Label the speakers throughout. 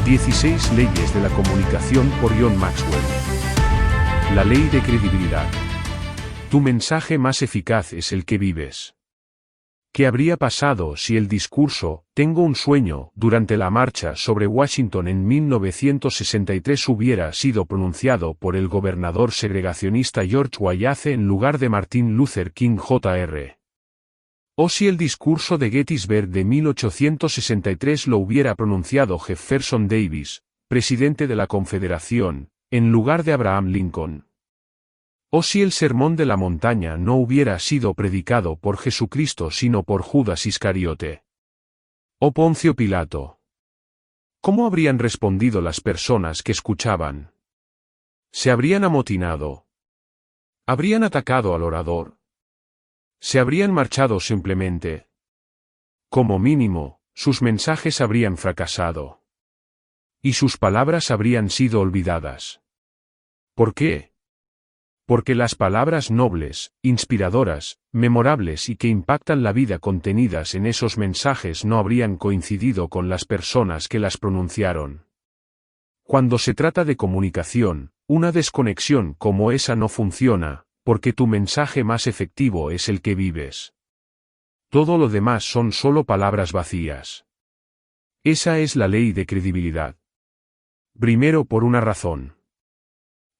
Speaker 1: 16 leyes de la comunicación por John Maxwell. La ley de credibilidad. Tu mensaje más eficaz es el que vives. ¿Qué habría pasado si el discurso, Tengo un sueño, durante la marcha sobre Washington en 1963 hubiera sido pronunciado por el gobernador segregacionista George Wallace en lugar de Martin Luther King Jr.? ¿O si el discurso de Gettysburg de 1863 lo hubiera pronunciado Jefferson Davis, presidente de la Confederación, en lugar de Abraham Lincoln? ¿O si el Sermón de la Montaña no hubiera sido predicado por Jesucristo sino por Judas Iscariote? ¿O Poncio Pilato? ¿Cómo habrían respondido las personas que escuchaban? ¿Se habrían amotinado? ¿Habrían atacado al orador? ¿Se habrían marchado simplemente? Como mínimo, sus mensajes habrían fracasado. Y sus palabras habrían sido olvidadas. ¿Por qué? Porque las palabras nobles, inspiradoras, memorables y que impactan la vida contenidas en esos mensajes no habrían coincidido con las personas que las pronunciaron. Cuando se trata de comunicación, una desconexión como esa no funciona, porque tu mensaje más efectivo es el que vives. Todo lo demás son solo palabras vacías. Esa es la ley de credibilidad. Primero por una razón.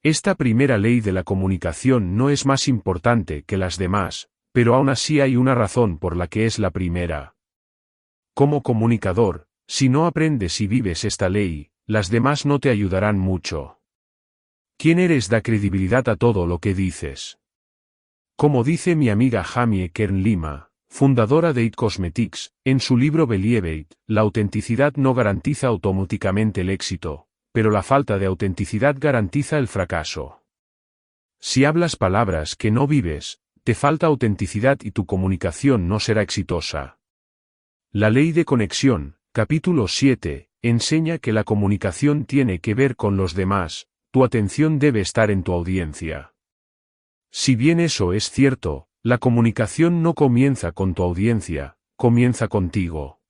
Speaker 1: Esta primera ley de la comunicación no es más importante que las demás, pero aún así hay una razón por la que es la primera. Como comunicador, si no aprendes y vives esta ley, las demás no te ayudarán mucho. ¿Quién eres da credibilidad a todo lo que dices? Como dice mi amiga Jamie Kern Lima, fundadora de It Cosmetics, en su libro Believe It, la autenticidad no garantiza automáticamente el éxito, pero la falta de autenticidad garantiza el fracaso. Si hablas palabras que no vives, te falta autenticidad y tu comunicación no será exitosa. La ley de conexión, capítulo 7, enseña que la comunicación tiene que ver con los demás, tu atención debe estar en tu audiencia. Si bien eso es cierto, la comunicación no comienza con tu audiencia, comienza contigo.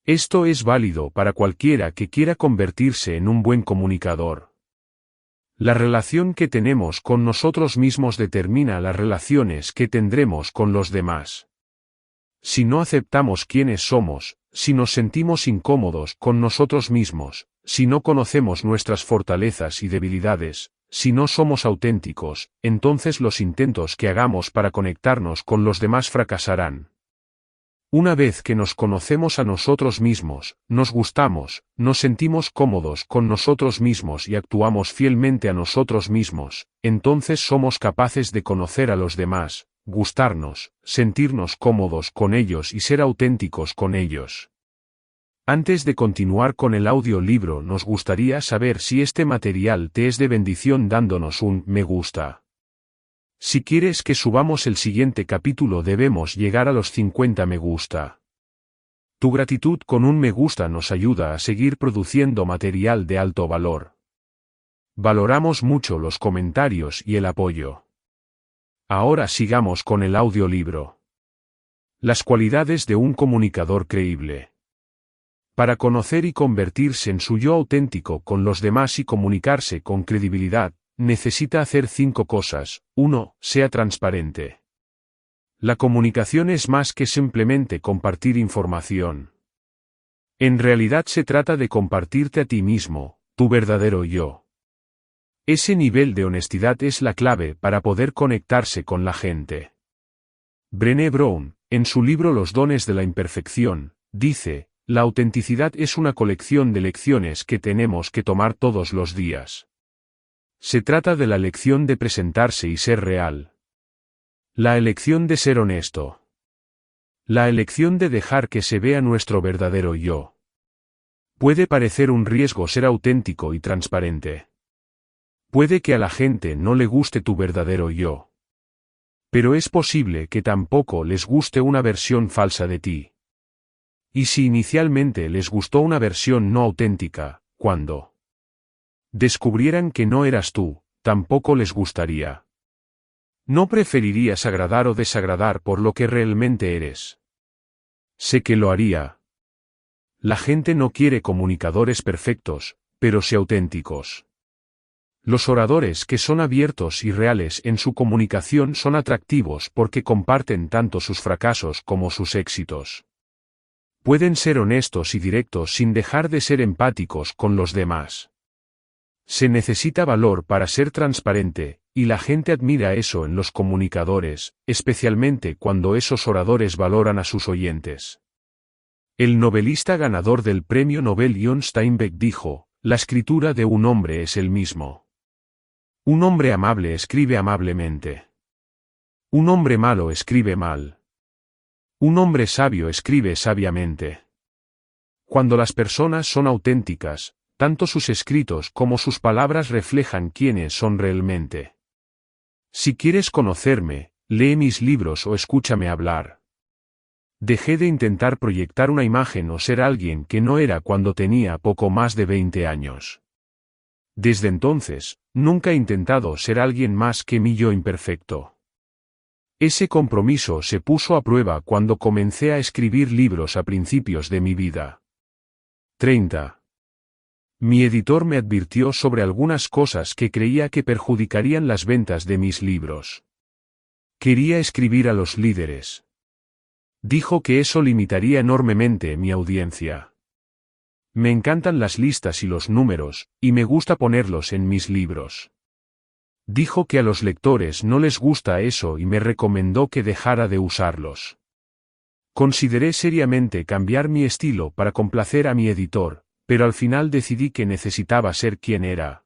Speaker 1: Esto es válido para cualquiera que quiera convertirse en un buen comunicador. La relación que tenemos con nosotros mismos determina las relaciones que tendremos con los demás. Si no aceptamos quiénes somos, si nos sentimos incómodos con nosotros mismos, si no conocemos nuestras fortalezas y debilidades, si no somos auténticos, entonces los intentos que hagamos para conectarnos con los demás fracasarán. Una vez que nos conocemos a nosotros mismos, nos gustamos, nos sentimos cómodos con nosotros mismos y actuamos fielmente a nosotros mismos, entonces somos capaces de conocer a los demás, gustarnos, sentirnos cómodos con ellos y ser auténticos con ellos. Antes de continuar con el audiolibro, nos gustaría saber si este material te es de bendición dándonos un me gusta. Si quieres que subamos el siguiente capítulo debemos llegar a los 50 me gusta. Tu gratitud con un me gusta nos ayuda a seguir produciendo material de alto valor. Valoramos mucho los comentarios y el apoyo. Ahora sigamos con el audiolibro. Las cualidades de un comunicador creíble. Para conocer y convertirse en su yo auténtico con los demás y comunicarse con credibilidad, necesita hacer 5 cosas. 1. Sea transparente. La comunicación es más que simplemente compartir información. En realidad se trata de compartirte a ti mismo, tu verdadero yo. Ese nivel de honestidad es la clave para poder conectarse con la gente. Brené Brown, en su libro Los dones de la imperfección, dice, la autenticidad es una colección de lecciones que tenemos que tomar todos los días. Se trata de la lección de presentarse y ser real. La elección de ser honesto. La elección de dejar que se vea nuestro verdadero yo. Puede parecer un riesgo ser auténtico y transparente. Puede que a la gente no le guste tu verdadero yo. Pero es posible que tampoco les guste una versión falsa de ti. Y si inicialmente les gustó una versión no auténtica, cuando descubrieran que no eras tú, tampoco les gustaría. ¿No preferirías agradar o desagradar por lo que realmente eres? Sé que lo haría. La gente no quiere comunicadores perfectos, pero sí auténticos. Los oradores que son abiertos y reales en su comunicación son atractivos porque comparten tanto sus fracasos como sus éxitos. Pueden ser honestos y directos sin dejar de ser empáticos con los demás. Se necesita valor para ser transparente, y la gente admira eso en los comunicadores, especialmente cuando esos oradores valoran a sus oyentes. El novelista ganador del premio Nobel John Steinbeck dijo: "La escritura de un hombre es el mismo. Un hombre amable escribe amablemente. Un hombre malo escribe mal. Un hombre sabio escribe sabiamente". Cuando las personas son auténticas, tanto sus escritos como sus palabras reflejan quiénes son realmente. Si quieres conocerme, lee mis libros o escúchame hablar. Dejé de intentar proyectar una imagen o ser alguien que no era cuando tenía poco más de 20 años. Desde entonces, nunca he intentado ser alguien más que mi yo imperfecto. Ese compromiso se puso a prueba cuando comencé a escribir libros a principios de mi vida. 30. Mi editor me advirtió sobre algunas cosas que creía que perjudicarían las ventas de mis libros. Quería escribir a los líderes. Dijo que eso limitaría enormemente mi audiencia. Me encantan las listas y los números, y me gusta ponerlos en mis libros. Dijo que a los lectores no les gusta eso y me recomendó que dejara de usarlos. Consideré seriamente cambiar mi estilo para complacer a mi editor, pero al final decidí que necesitaba ser quien era.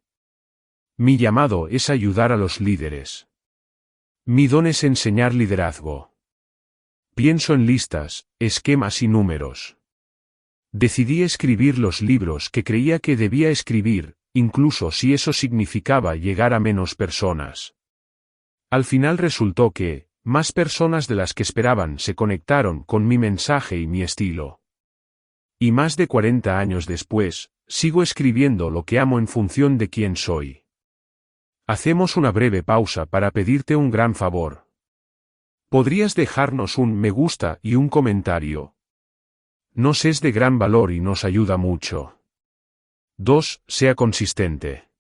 Speaker 1: Mi llamado es ayudar a los líderes. Mi don es enseñar liderazgo. Pienso en listas, esquemas y números. Decidí escribir los libros que creía que debía escribir, incluso si eso significaba llegar a menos personas. Al final resultó que, más personas de las que esperaban se conectaron con mi mensaje y mi estilo. Y más de 40 años después, sigo escribiendo lo que amo en función de quién soy. Hacemos una breve pausa para pedirte un gran favor. ¿Podrías dejarnos un me gusta y un comentario? Nos es de gran valor y nos ayuda mucho. 2. Sea consistente.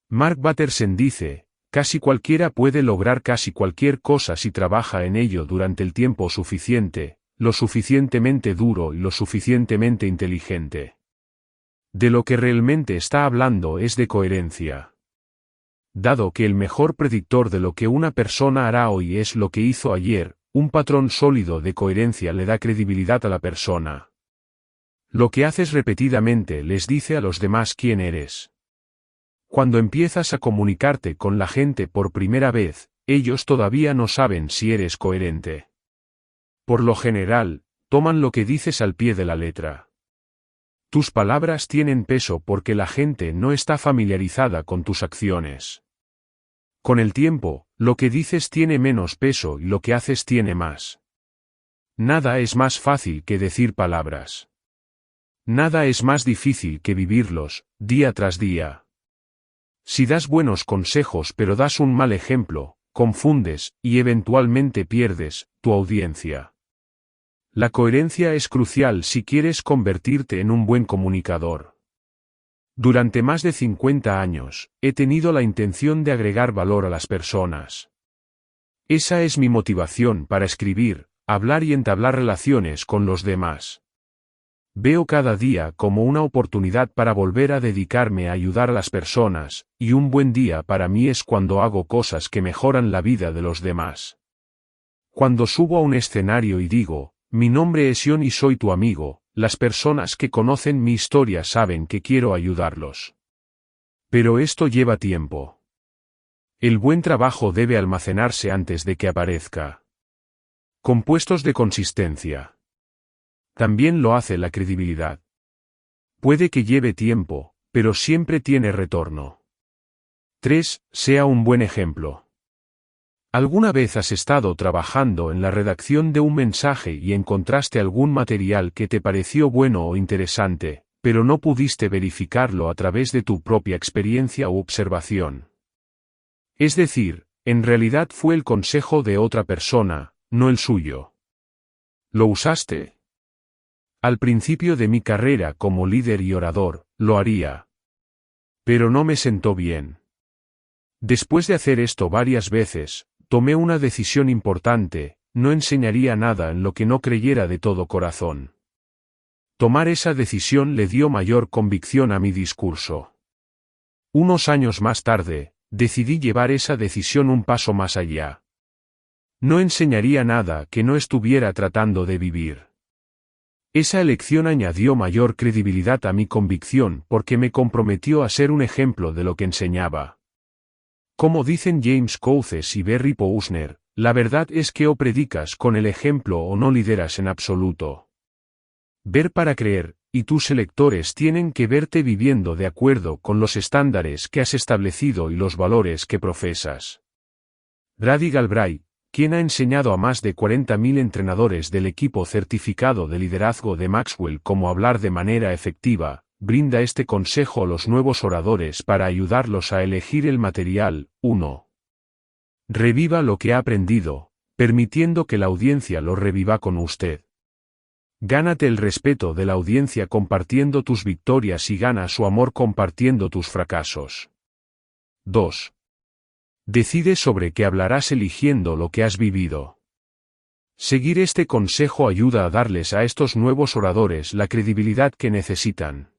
Speaker 1: Mark Batterson dice: casi cualquiera puede lograr casi cualquier cosa si trabaja en ello durante el tiempo suficiente, lo suficientemente duro y lo suficientemente inteligente. De lo que realmente está hablando es de coherencia. Dado que el mejor predictor de lo que una persona hará hoy es lo que hizo ayer, un patrón sólido de coherencia le da credibilidad a la persona. Lo que haces repetidamente les dice a los demás quién eres. Cuando empiezas a comunicarte con la gente por primera vez, ellos todavía no saben si eres coherente. Por lo general, toman lo que dices al pie de la letra. Tus palabras tienen peso porque la gente no está familiarizada con tus acciones. Con el tiempo, lo que dices tiene menos peso y lo que haces tiene más. Nada es más fácil que decir palabras. Nada es más difícil que vivirlos, día tras día. Si das buenos consejos pero das un mal ejemplo, confundes, y eventualmente pierdes, tu audiencia. La coherencia es crucial si quieres convertirte en un buen comunicador. Durante más de 50 años, he tenido la intención de agregar valor a las personas. Esa es mi motivación para escribir, hablar y entablar relaciones con los demás. Veo cada día como una oportunidad para volver a dedicarme a ayudar a las personas, y un buen día para mí es cuando hago cosas que mejoran la vida de los demás. Cuando subo a un escenario y digo: mi nombre es John y soy tu amigo, las personas que conocen mi historia saben que quiero ayudarlos. Pero esto lleva tiempo. El buen trabajo debe almacenarse antes de que aparezca. Compuestos de consistencia. También lo hace la credibilidad. Puede que lleve tiempo, pero siempre tiene retorno. 3. Sea un buen ejemplo. ¿Alguna vez has estado trabajando en la redacción de un mensaje y encontraste algún material que te pareció bueno o interesante, pero no pudiste verificarlo a través de tu propia experiencia u observación? Es decir, en realidad fue el consejo de otra persona, no el suyo. ¿Lo usaste? Al principio de mi carrera como líder y orador, lo haría. Pero no me sentó bien. Después de hacer esto varias veces, tomé una decisión importante: no enseñaría nada en lo que no creyera de todo corazón. Tomar esa decisión le dio mayor convicción a mi discurso. Unos años más tarde, decidí llevar esa decisión un paso más allá. No enseñaría nada que no estuviera tratando de vivir. Esa elección añadió mayor credibilidad a mi convicción porque me comprometió a ser un ejemplo de lo que enseñaba. Como dicen James Coates y Barry Posner, la verdad es que o predicas con el ejemplo o no lideras en absoluto. Ver para creer, y tus electores tienen que verte viviendo de acuerdo con los estándares que has establecido y los valores que profesas. Brady Galbraith, quien ha enseñado a más de 40.000 entrenadores del equipo certificado de liderazgo de Maxwell cómo hablar de manera efectiva, brinda este consejo a los nuevos oradores para ayudarlos a elegir el material. 1. Reviva lo que ha aprendido, permitiendo que la audiencia lo reviva con usted. Gánate el respeto de la audiencia compartiendo tus victorias y gana su amor compartiendo tus fracasos. 2. Decide sobre qué hablarás eligiendo lo que has vivido. Seguir este consejo ayuda a darles a estos nuevos oradores la credibilidad que necesitan.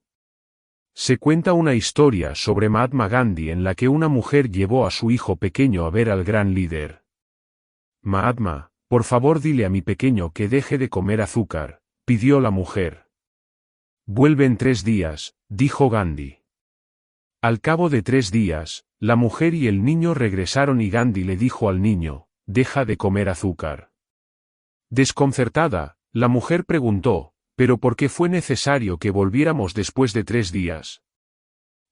Speaker 1: Se cuenta una historia sobre Mahatma Gandhi en la que una mujer llevó a su hijo pequeño a ver al gran líder. Mahatma, por favor dile a mi pequeño que deje de comer azúcar, pidió la mujer. Vuelve en 3 días, dijo Gandhi. Al cabo de 3 días, la mujer y el niño regresaron y Gandhi le dijo al niño, deja de comer azúcar. Desconcertada, la mujer preguntó, ¿pero por qué fue necesario que volviéramos después de 3 días?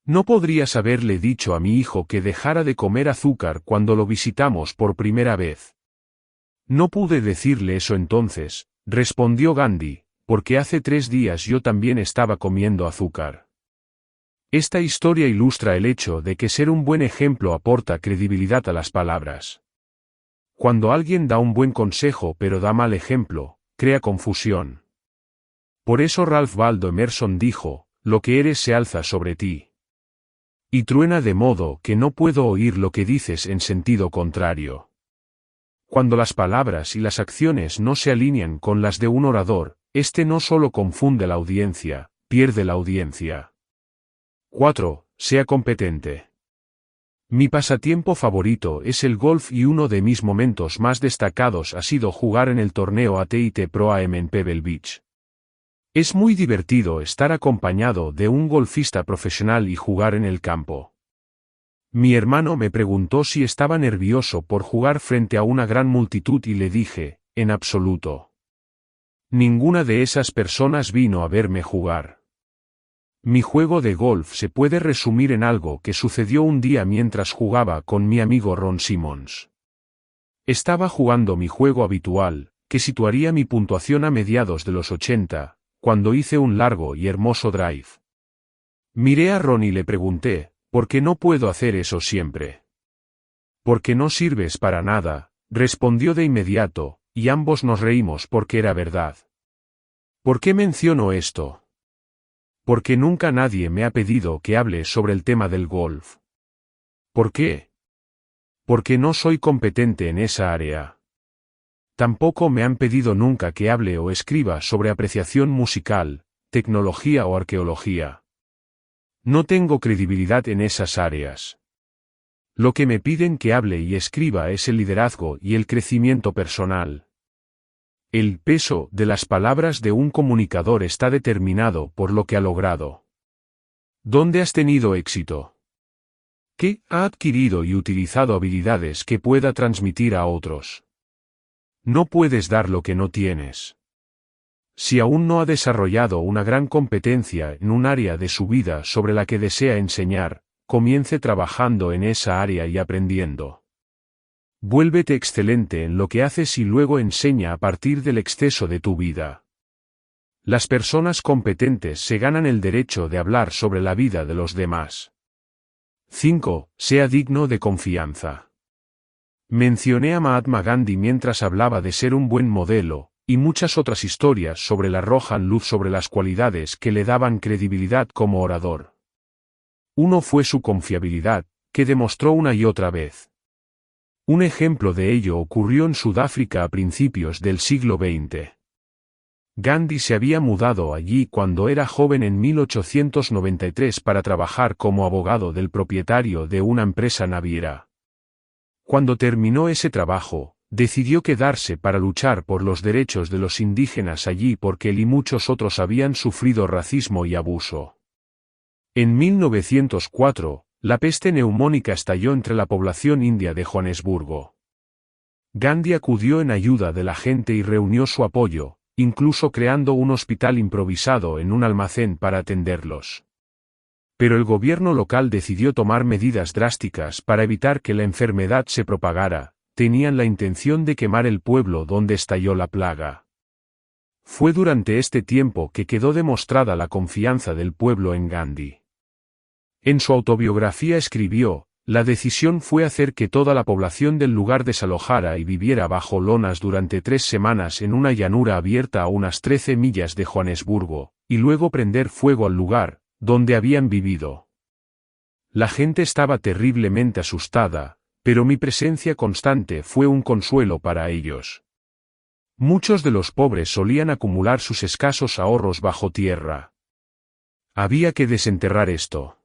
Speaker 1: ¿No podrías haberle dicho a mi hijo que dejara de comer azúcar cuando lo visitamos por primera vez? No pude decirle eso entonces, respondió Gandhi, porque hace 3 días yo también estaba comiendo azúcar. Esta historia ilustra el hecho de que ser un buen ejemplo aporta credibilidad a las palabras. Cuando alguien da un buen consejo pero da mal ejemplo, crea confusión. Por eso Ralph Waldo Emerson dijo, lo que eres se alza sobre ti. Y truena de modo que no puedo oír lo que dices en sentido contrario. Cuando las palabras y las acciones no se alinean con las de un orador, este no solo confunde la audiencia, pierde la audiencia. 4. Sea competente. Mi pasatiempo favorito es el golf y uno de mis momentos más destacados ha sido jugar en el torneo AT&T Pro Am en Pebble Beach. Es muy divertido estar acompañado de un golfista profesional y jugar en el campo. Mi hermano me preguntó si estaba nervioso por jugar frente a una gran multitud y le dije, en absoluto. Ninguna de esas personas vino a verme jugar. Mi juego de golf se puede resumir en algo que sucedió un día mientras jugaba con mi amigo Ron Simmons. Estaba jugando mi juego habitual, que situaría mi puntuación a mediados de los 80, cuando hice un largo y hermoso drive. Miré a Ron y le pregunté, ¿por qué no puedo hacer eso siempre? Porque no sirves para nada, respondió de inmediato, y ambos nos reímos porque era verdad. ¿Por qué menciono esto? Porque nunca nadie me ha pedido que hable sobre el tema del golf. ¿Por qué? Porque no soy competente en esa área. Tampoco me han pedido nunca que hable o escriba sobre apreciación musical, tecnología o arqueología. No tengo credibilidad en esas áreas. Lo que me piden que hable y escriba es el liderazgo y el crecimiento personal. El peso de las palabras de un comunicador está determinado por lo que ha logrado. ¿Dónde has tenido éxito? ¿Qué ha adquirido y utilizado habilidades que pueda transmitir a otros? No puedes dar lo que no tienes. Si aún no ha desarrollado una gran competencia en un área de su vida sobre la que desea enseñar, comience trabajando en esa área y aprendiendo. Vuélvete excelente en lo que haces y luego enseña a partir del exceso de tu vida. Las personas competentes se ganan el derecho de hablar sobre la vida de los demás. 5. Sea digno de confianza. Mencioné a Mahatma Gandhi mientras hablaba de ser un buen modelo, y muchas otras historias sobre él arrojan luz sobre las cualidades que le daban credibilidad como orador. Uno fue su confiabilidad, que demostró una y otra vez. Un ejemplo de ello ocurrió en Sudáfrica a principios del siglo XX. Gandhi se había mudado allí cuando era joven en 1893 para trabajar como abogado del propietario de una empresa naviera. Cuando terminó ese trabajo, decidió quedarse para luchar por los derechos de los indígenas allí porque él y muchos otros habían sufrido racismo y abuso. En 1904, la peste neumónica estalló entre la población india de Johannesburgo. Gandhi acudió en ayuda de la gente y reunió su apoyo, incluso creando un hospital improvisado en un almacén para atenderlos. Pero el gobierno local decidió tomar medidas drásticas para evitar que la enfermedad se propagara. Tenían la intención de quemar el pueblo donde estalló la plaga. Fue durante este tiempo que quedó demostrada la confianza del pueblo en Gandhi. En su autobiografía escribió: la decisión fue hacer que toda la población del lugar desalojara y viviera bajo lonas durante 3 semanas en una llanura abierta a unas 13 millas de Johannesburgo, y luego prender fuego al lugar, donde habían vivido. La gente estaba terriblemente asustada, pero mi presencia constante fue un consuelo para ellos. Muchos de los pobres solían acumular sus escasos ahorros bajo tierra. Había que desenterrar esto.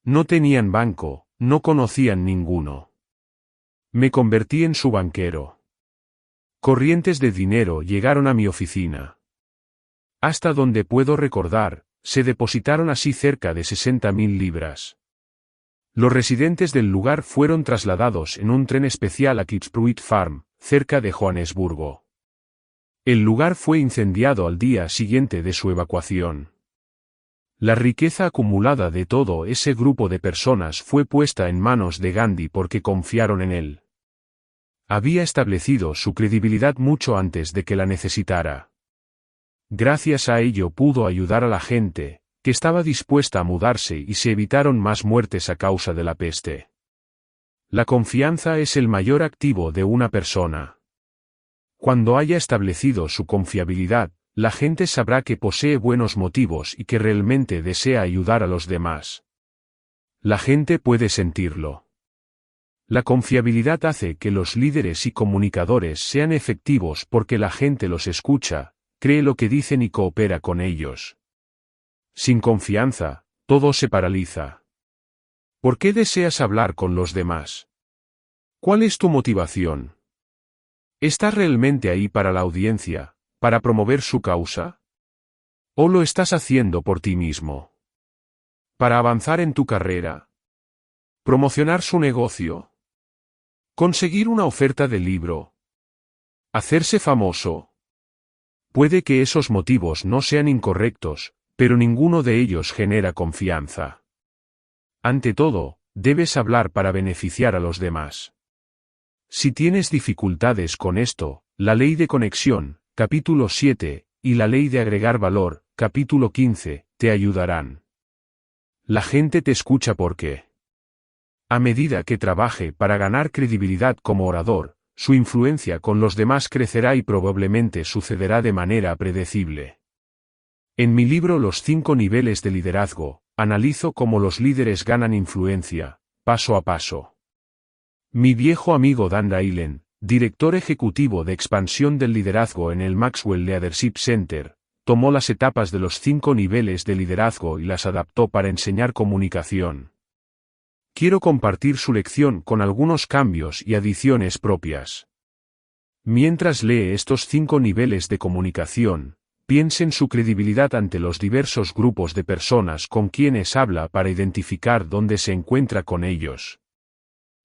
Speaker 1: No tenían banco, no conocían ninguno. Me convertí en su banquero. Corrientes de dinero llegaron a mi oficina. Hasta donde puedo recordar, se depositaron así cerca de 60.000 libras. Los residentes del lugar fueron trasladados en un tren especial a Kitspruit Farm, cerca de Johannesburgo. El lugar fue incendiado al día siguiente de su evacuación. La riqueza acumulada de todo ese grupo de personas fue puesta en manos de Gandhi porque confiaron en él. Había establecido su credibilidad mucho antes de que la necesitara. Gracias a ello pudo ayudar a la gente, que estaba dispuesta a mudarse y se evitaron más muertes a causa de la peste. La confianza es el mayor activo de una persona. Cuando haya establecido su confiabilidad, la gente sabrá que posee buenos motivos y que realmente desea ayudar a los demás. La gente puede sentirlo. La confiabilidad hace que los líderes y comunicadores sean efectivos porque la gente los escucha, cree lo que dicen y coopera con ellos. Sin confianza, todo se paraliza. ¿Por qué deseas hablar con los demás? ¿Cuál es tu motivación? ¿Estás realmente ahí para la audiencia, para promover su causa? ¿O lo estás haciendo por ti mismo? ¿Para avanzar en tu carrera? ¿Promocionar su negocio? ¿Conseguir una oferta de libro? ¿Hacerse famoso? Puede que esos motivos no sean incorrectos, pero ninguno de ellos genera confianza. Ante todo, debes hablar para beneficiar a los demás. Si tienes dificultades con esto, la ley de conexión, capítulo 7, y la ley de agregar valor, capítulo 15, te ayudarán. La gente te escucha porque, a medida que trabaje para ganar credibilidad como orador, su influencia con los demás crecerá y probablemente sucederá de manera predecible. En mi libro Los 5 niveles de liderazgo, analizo cómo los líderes ganan influencia, paso a paso. Mi viejo amigo Dan Reilen, director ejecutivo de expansión del liderazgo en el Maxwell Leadership Center, tomó las etapas de los 5 niveles de liderazgo y las adaptó para enseñar comunicación. Quiero compartir su lección con algunos cambios y adiciones propias. Mientras lee estos 5 niveles de comunicación, piense en su credibilidad ante los diversos grupos de personas con quienes habla para identificar dónde se encuentra con ellos.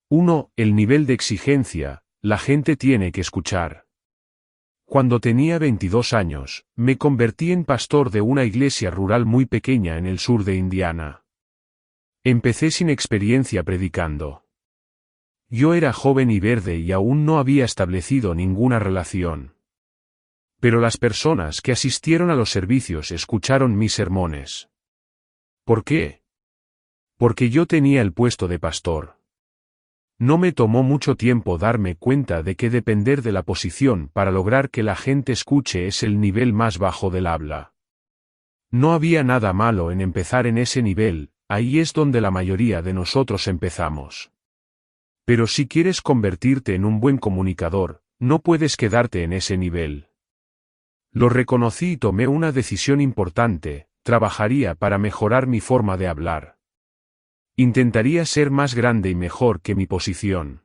Speaker 1: 1. El nivel de exigencia, la gente tiene que escuchar. Cuando tenía 22 años, me convertí en pastor de una iglesia rural muy pequeña en el sur de Indiana. Empecé sin experiencia predicando. Yo era joven y verde y aún no había establecido ninguna relación. Pero las personas que asistieron a los servicios escucharon mis sermones. ¿Por qué? Porque yo tenía el puesto de pastor. No me tomó mucho tiempo darme cuenta de que depender de la posición para lograr que la gente escuche es el nivel más bajo del habla. No había nada malo en empezar en ese nivel, ahí es donde la mayoría de nosotros empezamos. Pero si quieres convertirte en un buen comunicador, no puedes quedarte en ese nivel. Lo reconocí y tomé una decisión importante: trabajaría para mejorar mi forma de hablar. Intentaría ser más grande y mejor que mi posición.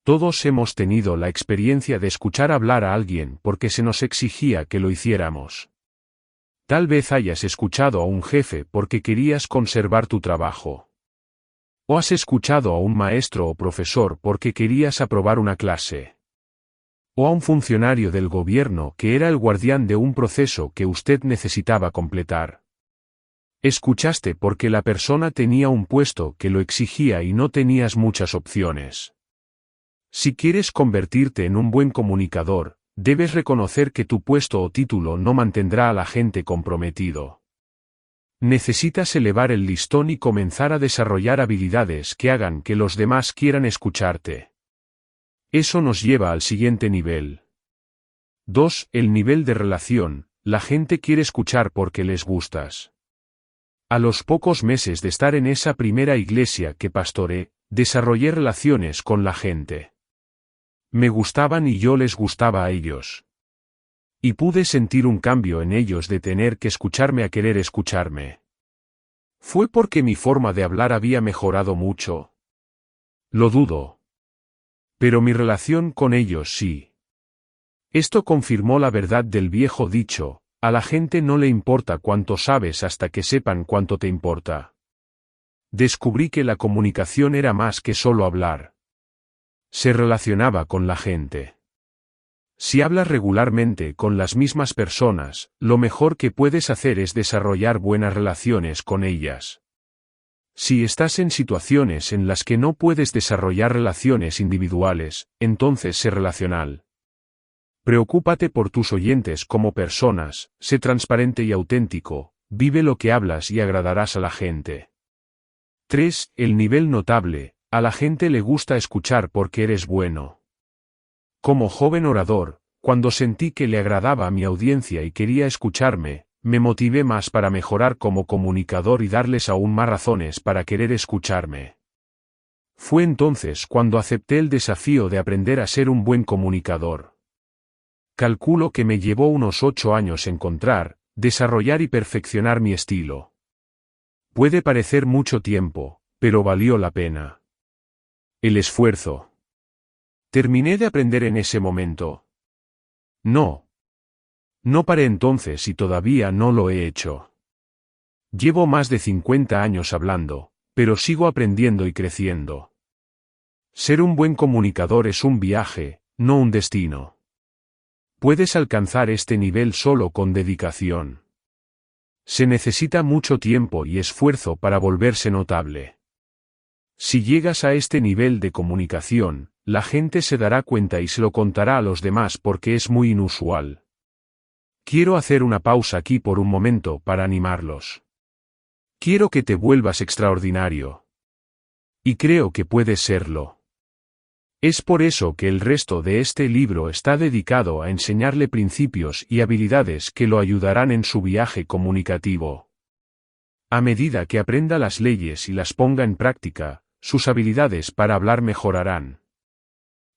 Speaker 1: Todos hemos tenido la experiencia de escuchar hablar a alguien porque se nos exigía que lo hiciéramos. Tal vez hayas escuchado a un jefe porque querías conservar tu trabajo. O has escuchado a un maestro o profesor porque querías aprobar una clase. O a un funcionario del gobierno que era el guardián de un proceso que usted necesitaba completar. Escuchaste porque la persona tenía un puesto que lo exigía y no tenías muchas opciones. Si quieres convertirte en un buen comunicador, debes reconocer que tu puesto o título no mantendrá a la gente comprometido. Necesitas elevar el listón y comenzar a desarrollar habilidades que hagan que los demás quieran escucharte. Eso nos lleva al siguiente nivel. 2. El nivel de relación. La gente quiere escuchar porque les gustas. A los pocos meses de estar en esa primera iglesia que pastoreé, desarrollé relaciones con la gente. Me gustaban y yo les gustaba a ellos. Y pude sentir un cambio en ellos de tener que escucharme a querer escucharme. ¿Fue porque mi forma de hablar había mejorado mucho? Lo dudo. Pero mi relación con ellos sí. Esto confirmó la verdad del viejo dicho: a la gente no le importa cuánto sabes hasta que sepan cuánto te importa. Descubrí que la comunicación era más que solo hablar. Se relacionaba con la gente. Si hablas regularmente con las mismas personas, lo mejor que puedes hacer es desarrollar buenas relaciones con ellas. Si estás en situaciones en las que no puedes desarrollar relaciones individuales, entonces sé relacional. Preocúpate por tus oyentes como personas, sé transparente y auténtico, vive lo que hablas y agradarás a la gente. 3. El nivel notable. A la gente le gusta escuchar porque eres bueno. Como joven orador, cuando sentí que le agradaba a mi audiencia y quería escucharme, me motivé más para mejorar como comunicador y darles aún más razones para querer escucharme. Fue entonces cuando acepté el desafío de aprender a ser un buen comunicador. Calculo que me llevó unos 8 años encontrar, desarrollar y perfeccionar mi estilo. Puede parecer mucho tiempo, pero valió la pena. El esfuerzo. ¿Terminé de aprender en ese momento? No. No paré entonces y todavía no lo he hecho. Llevo más de 50 años hablando, pero sigo aprendiendo y creciendo. Ser un buen comunicador es un viaje, no un destino. Puedes alcanzar este nivel solo con dedicación. Se necesita mucho tiempo y esfuerzo para volverse notable. Si llegas a este nivel de comunicación, la gente se dará cuenta y se lo contará a los demás porque es muy inusual. Quiero hacer una pausa aquí por un momento para animarlos. Quiero que te vuelvas extraordinario. Y creo que puedes serlo. Es por eso que el resto de este libro está dedicado a enseñarle principios y habilidades que lo ayudarán en su viaje comunicativo. A medida que aprenda las leyes y las ponga en práctica, sus habilidades para hablar mejorarán.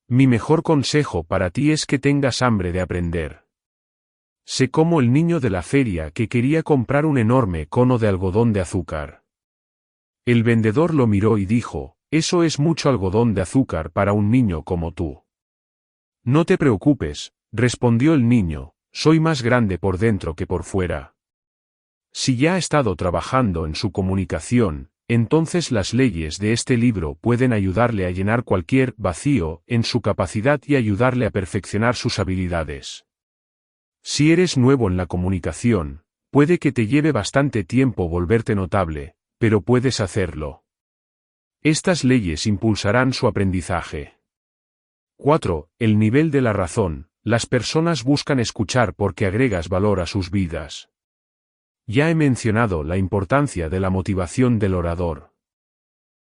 Speaker 1: Mi mejor consejo para ti es que tengas hambre de aprender. Sé como el niño de la feria que quería comprar un enorme cono de algodón de azúcar. El vendedor lo miró y dijo: «Eso es mucho algodón de azúcar para un niño como tú». «No te preocupes», respondió el niño, «soy más grande por dentro que por fuera». Si ya ha estado trabajando en su comunicación, entonces las leyes de este libro pueden ayudarle a llenar cualquier vacío en su capacidad y ayudarle a perfeccionar sus habilidades. Si eres nuevo en la comunicación, puede que te lleve bastante tiempo volverte notable, pero puedes hacerlo. Estas leyes impulsarán su aprendizaje. 4. El nivel de la razón. Las personas buscan escuchar porque agregas valor a sus vidas. Ya he mencionado la importancia de la motivación del orador.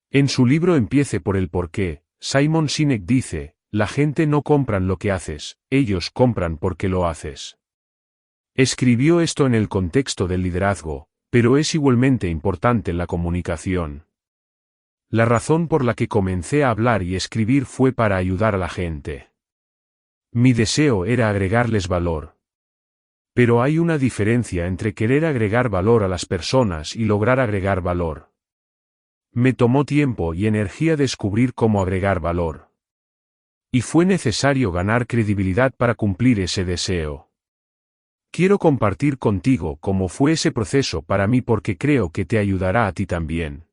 Speaker 1: En su libro Empiece por el porqué, Simon Sinek dice, la gente no compran lo que haces, ellos compran porque lo haces. Escribió esto en el contexto del liderazgo, pero es igualmente importante en la comunicación. La razón por la que comencé a hablar y escribir fue para ayudar a la gente. Mi deseo era agregarles valor. Pero hay una diferencia entre querer agregar valor a las personas y lograr agregar valor. Me tomó tiempo y energía descubrir cómo agregar valor. Y fue necesario ganar credibilidad para cumplir ese deseo. Quiero compartir contigo cómo fue ese proceso para mí porque creo que te ayudará a ti también.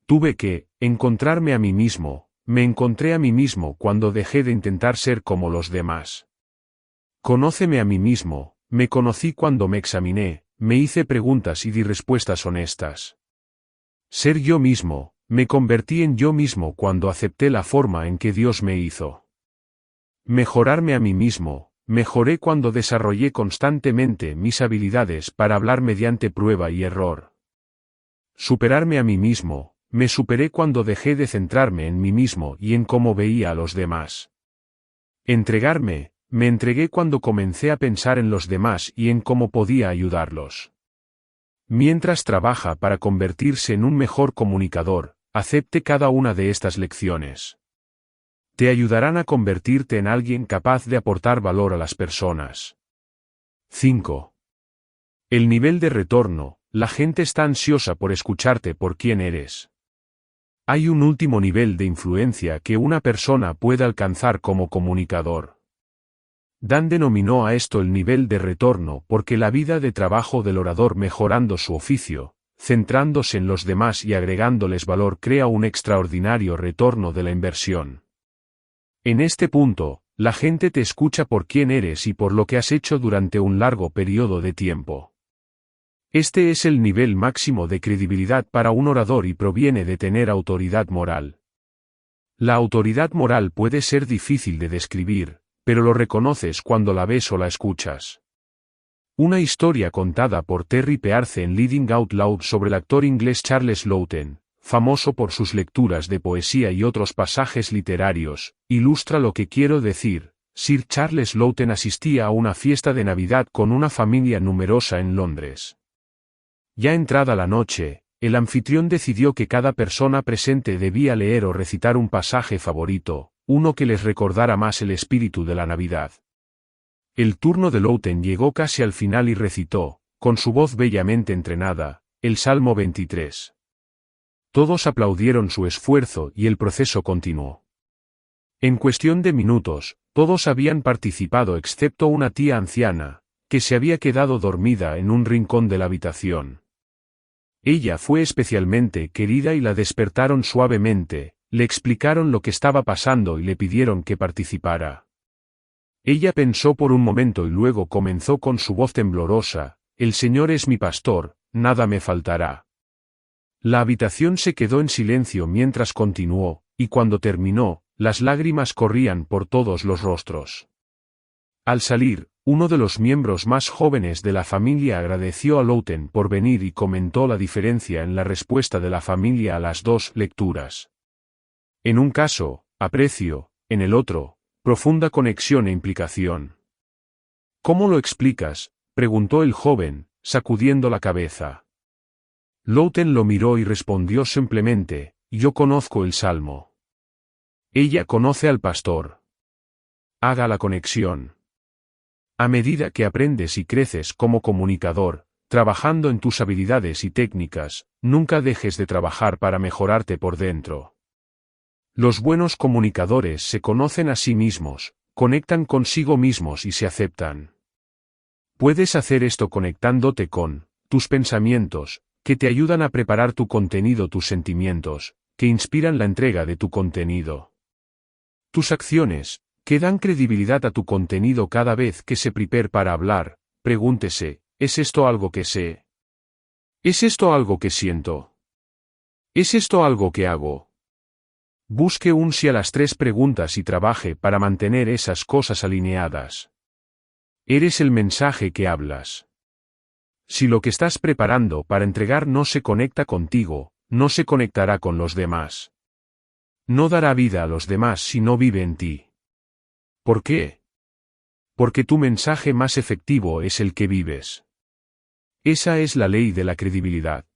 Speaker 1: Tuve que encontrarme a mí mismo, me encontré a mí mismo cuando dejé de intentar ser como los demás. Conóceme a mí mismo, me conocí cuando me examiné, me hice preguntas y di respuestas honestas. Ser yo mismo, me convertí en yo mismo cuando acepté la forma en que Dios me hizo. Mejorarme a mí mismo, mejoré cuando desarrollé constantemente mis habilidades para hablar mediante prueba y error. Superarme a mí mismo, me superé cuando dejé de centrarme en mí mismo y en cómo veía a los demás. Entregarme, me entregué cuando comencé a pensar en los demás y en cómo podía ayudarlos. Mientras trabaja para convertirse en un mejor comunicador, acepte cada una de estas lecciones. Te ayudarán a convertirte en alguien capaz de aportar valor a las personas. 5. El nivel de retorno. La gente está ansiosa por escucharte por quién eres. Hay un último nivel de influencia que una persona puede alcanzar como comunicador. Dan denominó a esto el nivel de retorno porque la vida de trabajo del orador mejorando su oficio, centrándose en los demás y agregándoles valor crea un extraordinario retorno de la inversión. En este punto, la gente te escucha por quién eres y por lo que has hecho durante un largo periodo de tiempo. Este es el nivel máximo de credibilidad para un orador y proviene de tener autoridad moral. La autoridad moral puede ser difícil de describir, pero lo reconoces cuando la ves o la escuchas. Una historia contada por Terry Pearce en Leading Out Loud sobre el actor inglés Charles Laughton, famoso por sus lecturas de poesía y otros pasajes literarios, ilustra lo que quiero decir. Sir Charles Laughton asistía a una fiesta de Navidad con una familia numerosa en Londres. Ya entrada la noche, el anfitrión decidió que cada persona presente debía leer o recitar un pasaje favorito, uno que les recordara más el espíritu de la Navidad. El turno de Laughton llegó casi al final y recitó, con su voz bellamente entrenada, el Salmo 23. Todos aplaudieron su esfuerzo y el proceso continuó. En cuestión de minutos, todos habían participado excepto una tía anciana, que se había quedado dormida en un rincón de la habitación. Ella fue especialmente querida y la despertaron suavemente, le explicaron lo que estaba pasando y le pidieron que participara. Ella pensó por un momento y luego comenzó con su voz temblorosa, «El Señor es mi pastor, nada me faltará». La habitación se quedó en silencio mientras continuó, y cuando terminó, las lágrimas corrían por todos los rostros. Al salir, uno de los miembros más jóvenes de la familia agradeció a Laughton por venir y comentó la diferencia en la respuesta de la familia a las dos lecturas. En un caso, aprecio, en el otro, profunda conexión e implicación. ¿Cómo lo explicas?, preguntó el joven, sacudiendo la cabeza. Laughton lo miró y respondió simplemente, yo conozco el Salmo. Ella conoce al pastor. Haga la conexión. A medida que aprendes y creces como comunicador, trabajando en tus habilidades y técnicas, nunca dejes de trabajar para mejorarte por dentro. Los buenos comunicadores se conocen a sí mismos, conectan consigo mismos y se aceptan. Puedes hacer esto conectándote con tus pensamientos, que te ayudan a preparar tu contenido, tus sentimientos, que inspiran la entrega de tu contenido. Tus acciones, que dan credibilidad a tu contenido cada vez que se prepare para hablar, pregúntese, ¿es esto algo que sé? ¿Es esto algo que siento? ¿Es esto algo que hago? Busque un sí a las 3 preguntas y trabaje para mantener esas cosas alineadas. Eres el mensaje que hablas. Si lo que estás preparando para entregar no se conecta contigo, no se conectará con los demás. No dará vida a los demás si no vive en ti. ¿Por qué? Porque tu mensaje más efectivo es el que vives. Esa es la ley de la credibilidad.